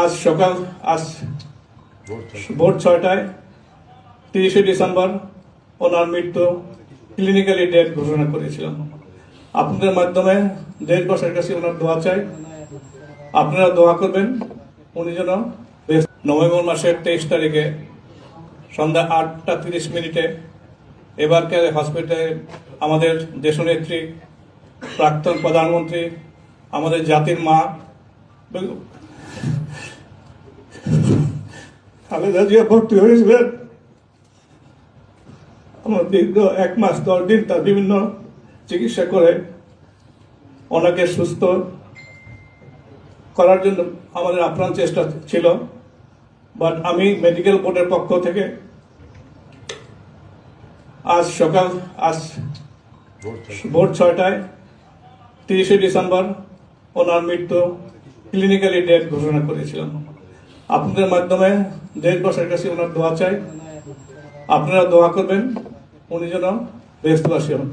আজ ভোর 6টায় 30শে ডিসেম্বর ওনার মৃত্যু ক্লিনিক্যালি ডেথ ঘোষণা করেছিলাম। আপনাদের মাধ্যমে দেশবাসীর কাছে ওনার দোয়া চাই, আপনারা দোয়া করবেন উনি যেন নভেম্বর মাসের 23 তারিখে সন্ধ্যা 8:30 এবারকার হসপিটালে আমাদের দেশনেত্রী, প্রাক্তন প্রধানমন্ত্রী, আমাদের জাতির মা খালেদা জিয়া ভর্তি হয়েছিলেন। আমরা দীর্ঘ 1 মাস 10 দিন তার বিভিন্ন চিকিৎসা করে ওনাকে সুস্থ করার জন্য আমাদের আপ্রাণ চেষ্টা ছিল। বাট আমি মেডিকেল বোর্ডের পক্ষ থেকে আজ ভোর 6টায় 30শে ডিসেম্বর ওনার মৃত্যু ক্লিনিক্যালি ডেথ ঘোষণা করেছিলাম। আপনাদের মাধ্যমে দেশবাসীর কাছে ওনার দোয়া চাই, আপনারা দোয়া করবেন উনি যেন বেহেশতবাসী হন।